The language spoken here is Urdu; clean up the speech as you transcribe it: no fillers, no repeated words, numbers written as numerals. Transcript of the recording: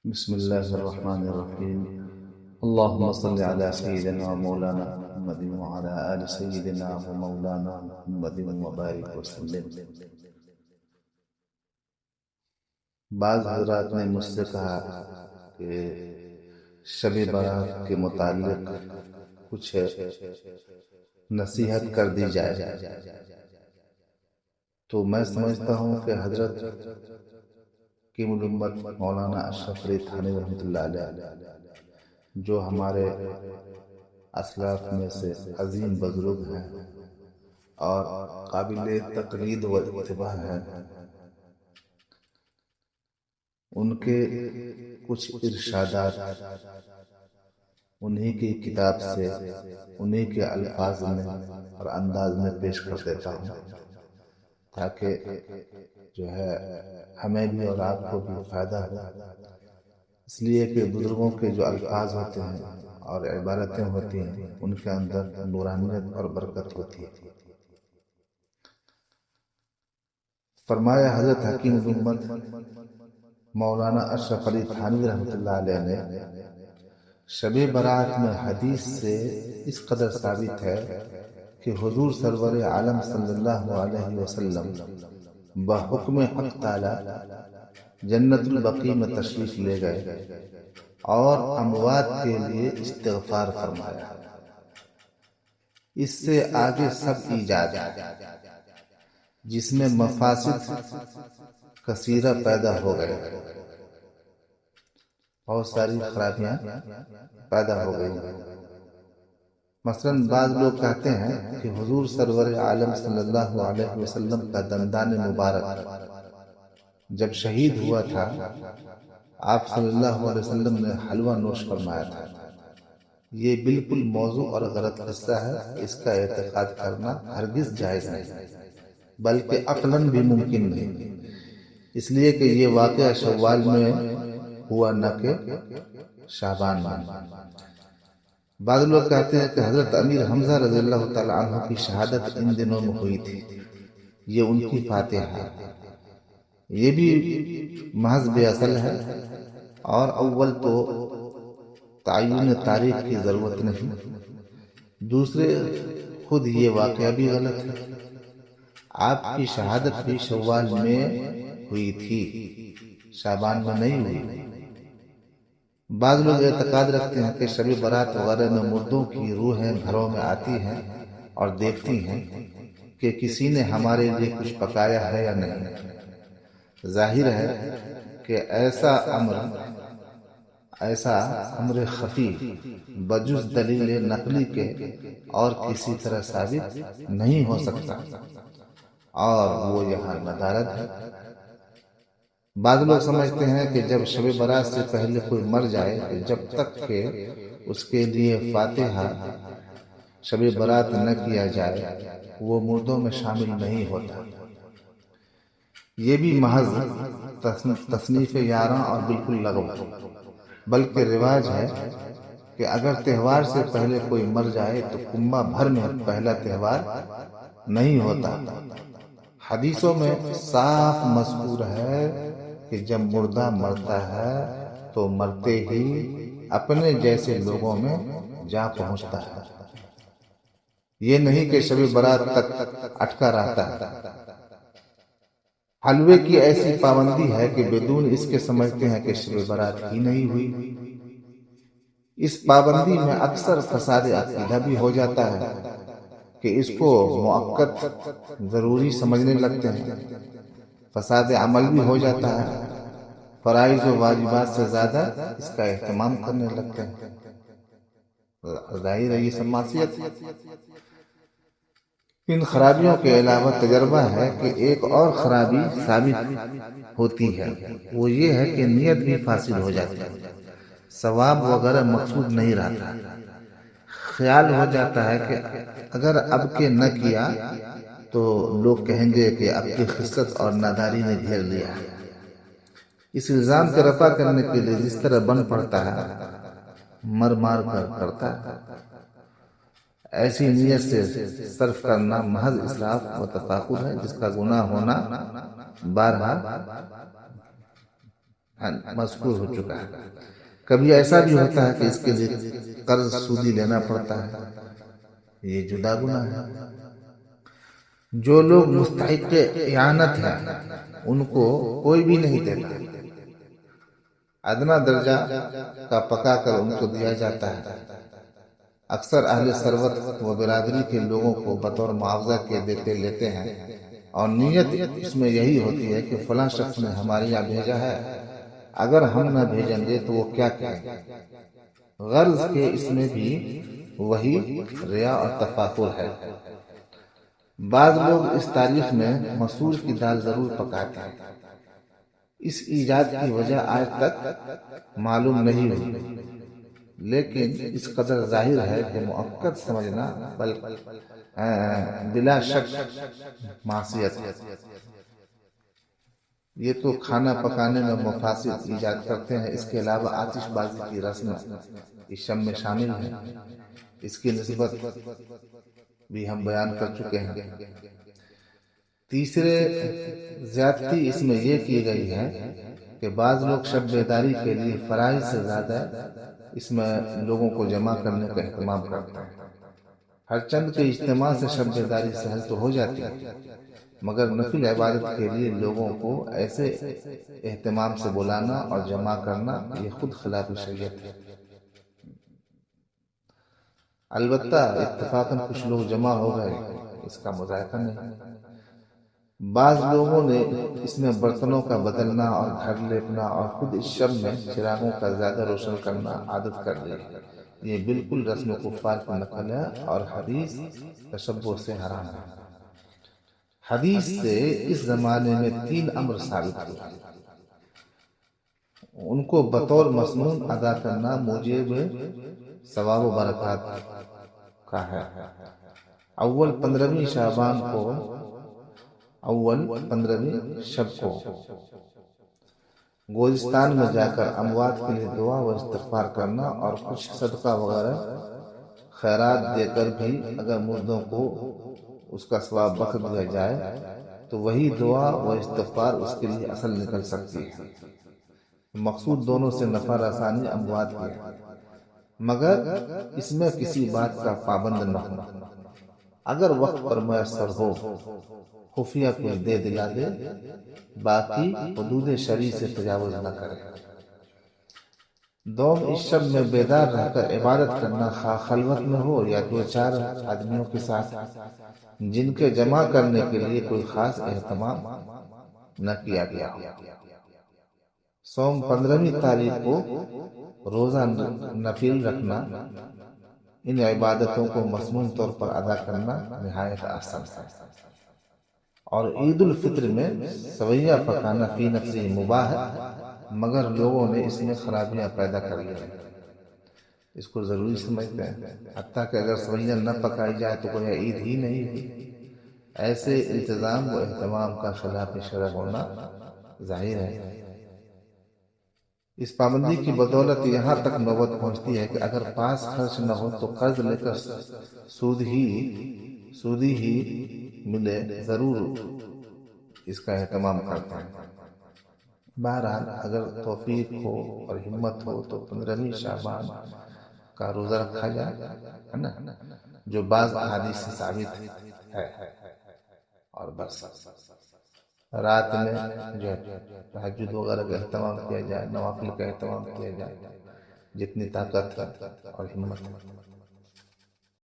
بسم الله الرحمن الرحيم. اللهم صل على سيدنا ومولانا محمد وعلى آل سيدنا ومولانا محمد وبارك وسلم. بعض حضرات نے مجھ سے کہا کہ شب برات کے متعلق کچھ نصیحت کر دی جائے، تو میں سمجھتا ہوں کہ حضرت کی ملمت مولانا اشرف علی تھانوی رحمۃ اللہ علیہ، جو ہمارے اسلاف میں سے عظیم بزرگ ہیں اور قابل تقلید و اتباع ہیں، ان کے کچھ ارشادات انہی کی کتاب سے انہی کے الفاظ میں اور انداز میں پیش کر دیتا ہوں، تاکہ جو ہے ہمیں بھی اور آپ کو بھی فائدہ ہو. اس لیے کہ بزرگوں کے جو الفاظ ہوتے ہیں اور عبارتیں ہوتی ہیں ان کے اندر نورانیت اور برکت ہوتی ہے. فرمایا حضرت حکیم الامت مولانا اشرف علی تھانوی رحمۃ اللہ علیہ نے، شب برات میں حدیث سے اس قدر ثابت ہے کہ حضور سرور عالم صلی اللہ علیہ وسلم بحکم حق تعالی جنت البقیع میں تشریف لے گئے اور اموات کے لیے استغفار فرمایا. اس سے آگے سب ایجاد جس میں مفاسد کثیرہ پیدا ہو گئے، بہت ساری خرابیاں پیدا ہو گئی. مثلا بعض لوگ کہتے ہیں کہ حضور سرور عالم صلی اللہ علیہ وسلم کا دندان مبارک جب شہید ہوا تھا، آپ صلی اللہ علیہ وسلم نے حلوہ نوش فرمایا تھا. یہ بالکل موضوع اور غلط قصہ ہے. اس کا اعتقاد کرنا ہرگز جائز نہیں، بلکہ عقلاً بھی ممکن نہیں، اس لیے کہ یہ واقعہ شوال میں ہوا نہ کہ شعبان میں. بعض لوگ کہتے ہیں کہ حضرت امیر حمزہ رضی اللہ تعالی عنہ کی شہادت ان دنوں میں ہوئی تھی، یہ ان کی فاتحہ. یہ بھی محض بے اصل ہے، اور اول تو تعین تاریخ کی ضرورت نہیں، دوسرے خود یہ واقعہ بھی غلط ہے. آپ کی شہادت بھی شوال میں ہوئی تھی، شعبان میں نہیں ہوئی. بعض لوگ اعتقاد رکھتے ہیں کہ شب برات وغیرہ میں مردوں کی روحیں گھروں میں آتی ہیں اور دیکھتی ہیں کہ کسی نے ہمارے لیے کچھ پکایا ہے یا نہیں. ظاہر ہے کہ ایسا امر خفی بجز دلیل نقلی کے اور کسی طرح ثابت نہیں ہو سکتا، اور وہ یہاں ندارت ہے. بعض لوگ سمجھتے ہیں کہ جب شب برات سے پہلے کوئی مر جائے تو جب تک کہ اس کے لیے فاتحہ شب برات نہ کیا جائے وہ مردوں میں شامل نہیں ہوتا. یہ بھی محض تصنیف یاراں اور بالکل لغو، بلکہ رواج ہے کہ اگر تہوار سے پہلے کوئی مر جائے تو کنبہ بھر میں پہلا تہوار نہیں ہوتا. حدیثوں میں صاف مذکور ہے کہ جب مردہ مرتا ہے تو مرتے ہی اپنے جیسے لوگوں میں جا پہنچتا ہے. یہ نہیں کہ شب برات تک اٹکا رہتا ہے. حلوے کی ایسی پابندی ہے کہ بدون اس کے سمجھتے ہیں کہ شب برات ہی نہیں ہوئی. اس پابندی میں اکثر فساد عقیدہ بھی ہو جاتا ہے کہ اس کو مؤقت ضروری سمجھنے لگتے ہیں. فساد عمل بھی ہو جاتا ہے، فرائض و واجبات سے زیادہ اس کا اہتمام کرنے لگتے ہیں. ظاہر ہے یہ سب معصیت. ان خرابیوں کے علاوہ تجربہ ہے کہ ایک اور خرابی ثابت ہوتی ہے، وہ یہ ہے کہ نیت بھی فاسد ہو جاتی ہے، ثواب وغیرہ مقصود نہیں رہتا. خیال ہو جاتا ہے کہ اگر اب کے نہ کیا تو لوگ کہیں گے کہ اب کی خصلت اور ناداری نے گھیر لیا. اس الزام کے رفع کرنے کے لیے جس طرح بن پڑتا ہے مر مار کر کرتا ہے. ایسی نیت سے صرف کرنا محض اسراف و تفاخر ہے، جس کا گناہ ہونا بارہا مذکور ہو چکا ہے۔ کبھی ایسا بھی ہوتا ہے کہ اس کے لیے قرض سودی لینا پڑتا ہے، یہ جدا گناہ ہے۔ جو لوگ مستحق اعانت ہیں ان کو کوئی بھی نہیں دیتا، ادنا درجہ کا پکا کر ان کو دیا جاتا ہے۔ اکثر اہل ثروت و برادری کے لوگوں کو بطور معاوضہ کے دیتے لیتے ہیں، اور نیت اس میں یہی ہوتی ہے کہ فلاں شخص نے ہمارے یہاں بھیجا ہے، اگر ہم نہ بھیجیں گے تو وہ کیا کہیں گے۔ غرض کے اس میں بھی وہی ریا اور تفاخر ہے۔ بعض لوگ اس تاریخ میں مسور کی دال ضرور پکاتے ہیں، اس ایجاد کی وجہ آج تک معلوم نہیں ہوئی، لیکن اس قدر ظاہر ہے کہ مؤکد سمجھنا بلا شک معصیت ہے۔ یہ تو کھانا پکانے میں مفاسد ایجاد کرتے ہیں، اس کے علاوہ آتش بازی کی رسم اس شب میں شامل ہے، اس کی نسبت بھی ہم بیان کر چکے ہیں۔ تیسرے زیادتی اس میں یہ کی گئی ہے کہ بعض لوگ شب بیداری کے لیے فرائض سے زیادہ اس میں لوگوں کو جمع کرنے کا اہتمام کرتے ہیں۔ ہر چند کے اجتماع سے شب بیداری سہل تو ہو جاتی ہے، مگر نفل عبادت کے لیے لوگوں کو ایسے اہتمام سے بلانا اور جمع کرنا یہ خود خلاف شریعت ہے۔ البتہ اتفاقاً کچھ لوگ جمع ہو گئے، اس کا مذائقہ نہیں۔ بعض لوگوں نے اس میں برتنوں کا بدلنا اور گھر لیپنا اور خود اس شب میں چراغوں کا زیادہ روشن کرنا عادت کر لی ہے۔ یہ بالکل رسم کفار کی نقل ہے اور حدیث تشبہ سے حرام ہے۔ حدیث سے اس زمانے میں 3 امر ثابت ہوئے، ان کو بطور مسنون ادا کرنا موجب ثواب و برکات کا ہے۔ اول 15ویں شعبان کو، اول 15ویں شب کو گورستان میں جا کر اموات کے لیے دعا و استغفار کرنا اور کچھ صدقہ وغیرہ خیرات دے کر بھی اگر مردوں کو اس کا ثواب بخش دیا جائے تو وہی دعا و استغفار اس کے لیے اصل نکل سکتی ہے۔ مقصود دونوں سے نفع رسانی اموات کی ہے، مگر اس میں کسی بات کا پابند نہ ہو۔ اگر وقت پر میسر ہو خفیہ کچھ دے دلا دے، باقی حدود شرعی سے تجاوز نہ کرے۔ دوم، اس شب میں بیدار رہ کر عبادت کرنا، خواہ خلوت میں ہو یا 2-4 آدمیوں کے ساتھ، جن کے جمع کرنے کے لیے کوئی خاص اہتمام نہ کیا گیا ہو۔ سوم، 15ویں تاریخ کو روزہ نفل رکھنا، ان عبادتوں کو مسنون طور پر ادا کرنا نہایت آسان ہے۔ اور عید الفطر میں سویہ پکانا فی نفسی مباح ہے، مگر لوگوں نے اس میں خرابیاں پیدا کر لی ہیں، اس کو ضروری سمجھتے ہیں، حتیٰ کہ اگر سویہ نہ پکائی جائے تو کوئی عید ہی نہیں ہوئی۔ ایسے انتظام و اہتمام کا خلاف شرع ہونا ظاہر ہے۔ اس پابندی کی بدولت یہاں تک نوبت پہنچتی ہے کہ اگر پاس خرچ نہ ہو تو قرض لے کر سودی ہی ملے ضرور اس کا اہتمام کرتے ہیں۔ بہرحال اگر توفیق ہو اور ہمت ہو تو 15ویں شعبان کا روزہ رکھا جائے، ہے نا، جو بعض احادیث سے ثابت ہے، اور بس رات میں جو تہجد وغیرہ کا اہتمام کیا جائے، نوافل کا اہتمام کیا جائے، جتنی طاقت اور ہمت ہے۔